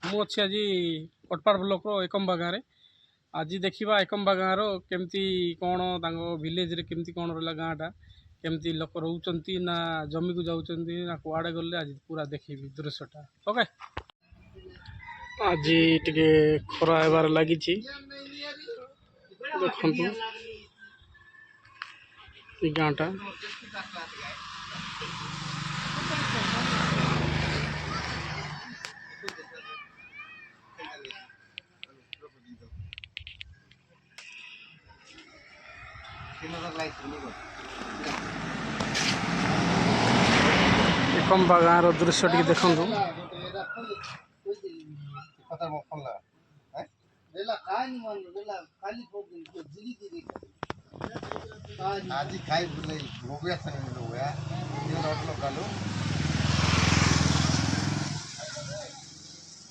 ମୁଁ ଅଛି ଆଜି କଟପାଡ଼ ବ୍ଲକର ଏକମ୍ବା ଗାଁରେ। ଆଜି ଦେଖିବା ଏକମ୍ବା ଗାଁର କେମିତି କ'ଣ ତାଙ୍କ ଭିଲେଜରେ କେମିତି କ'ଣ ରହିଲା ଗାଁଟା, କେମିତି ଲୋକ ରହୁଛନ୍ତି ନା ଜମିକୁ ଯାଉଛନ୍ତି ନା କୁଆଡ଼େ ଗଲେ, ଆଜି ପୁରା ଦେଖିବି ଦୃଶ୍ୟଟା। ଓକେ, ଆଜି ଟିକେ ଖରା ହେବାରେ ଲାଗିଛି। ଦେଖନ୍ତୁ ଏ ଗାଁଟା ଏକମ୍ବା ଗାଁର ଦୃଶ୍ୟ ଟିକେ ଦେଖନ୍ତୁ। आज खाई बोले हो गया संग हो गया ये रोड लो कालो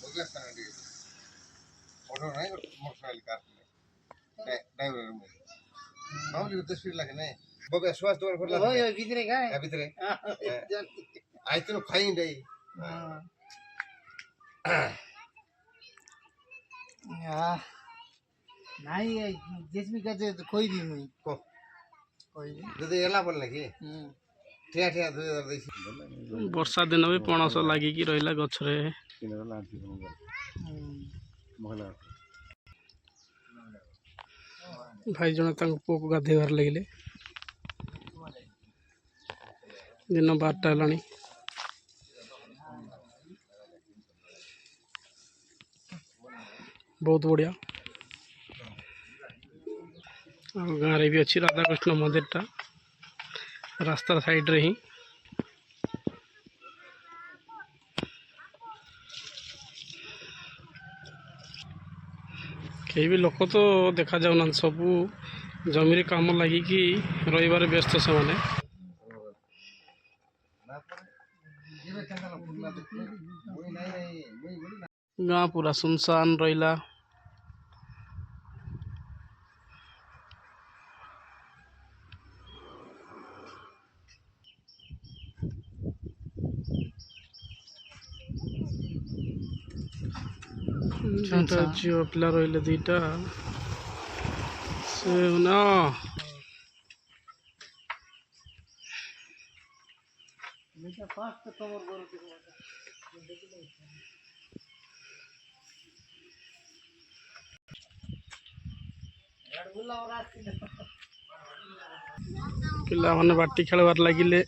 हो गया संग दी ऑटो नहीं मोटरसाइकिल कार में ड्राइवर में हम जो तस्वीर लगे नहीं बबे स्वास्थ्य और फरला हो ये भीतरे का है भीतरे आई तो खाई नहीं हां नहीं जिसमें कहते तो कोई भी नहीं को ଯଦି ହେଲା ଭଲ ଲାଗି ଠିଆ ଠିଆ 2000 ଦେଇଛି। ବର୍ଷା ଦିନ ବି ପଣସ ଲାଗିକି ରହିଲା ଗଛରେ। ଭାଇ ଜଣେ ତାଙ୍କ ପୁଅକୁ ଗାଧେଇବାରେ ଲାଗିଲେ। ଦିନ 12ଟା ହେଲାଣି। ବହୁତ ବଢ଼ିଆ। ଆଉ ଗାଁରେ ବି ଅଛି ରାଧାକୃଷ୍ଣ ମନ୍ଦିରଟା, ରାସ୍ତା ସାଇଡ଼ରେ ହିଁ। କେହି ବି ଲୋକ ତ ଦେଖାଯାଉନାହାନ୍ତି, ସବୁ ଜମିରେ କାମ ଲାଗିକି ରହିବାରେ ବ୍ୟସ୍ତ ସେମାନେ। ଗାଁ ପୁରା ସୁନସାନ ରହିଲା। ଦୁଇଟା ଝିଅ ପିଲା ରହିଲେ, ଦୁଇଟା ସେ ନା ପିଲାମାନେ ବାଟି ଖେଳିବାର ଲାଗିଲେ।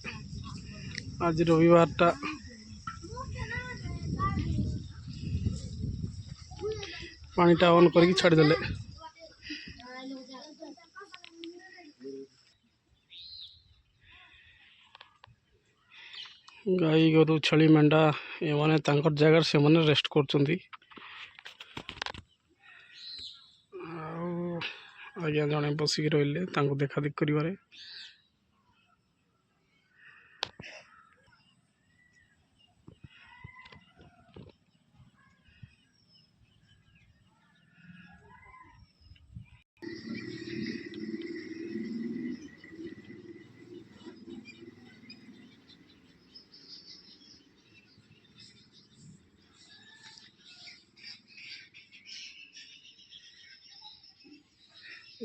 ଆଜି ରବିବାରଟା, ପାଣିଟା ଅନ୍ କରିକି ଛାଡ଼ିଦେଲେ। ଗାଈ ଗୋରୁ ଛେଳି ମେଣ୍ଢା ଏମାନେ ତାଙ୍କର ଜାଗାରେ ସେମାନେ ରେଷ୍ଟ କରୁଛନ୍ତି। ଆଉ ଆଜ୍ଞା ଜଣେ ବସିକି ରହିଲେ ତାଙ୍କୁ ଦେଖାଦେଖି କରିବାରେ।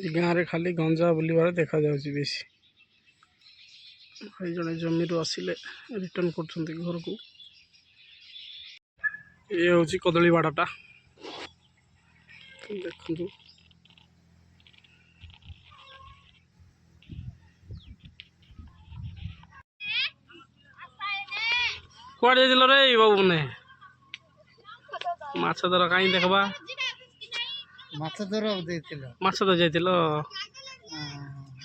ଏ ଗାଁରେ ଖାଲି ଗଞ୍ଜା ବୁଲିବାରେ ଦେଖାଯାଉଛି ବେଶୀ। ଭାଇ ଜଣେ ଜମିରୁ ଆସିଲେ ରିଟର୍ଣ୍ଣ କରୁଛନ୍ତି ଘରକୁ। ଇଏ ହେଉଛି କଦଳୀ ବାଡ଼ଟା, ଦେଖନ୍ତୁ। କୁଆଡ଼େ ଯାଇଥିଲ ରେ ବାବୁ? ମାନେ ମାଛ ଧର କାହିଁ ଦେଖବା। ମାଛ ଧର ଦେଇଥିଲ? ମାଛ ଧର ଯାଇଥିଲ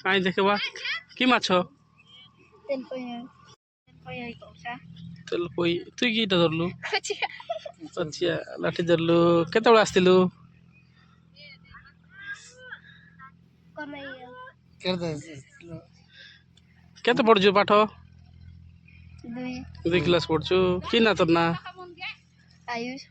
କାହିଁ ଦେଖିବା। କି ମାଛ? ତେଲ ପଇ। ତୁଇ କିଟା ଧରଲୁ? ପଚିଆ ଲାଠି ଧରଲୁ। କେତେବେଳେ ଆସିଥିଲୁ? କେତେ ପଢୁଛୁ ପାଠ? 2 କ୍ଲାସ୍ ପଢୁଛୁ। କି ନା ତୋର ନା? ଆୟୁଷ।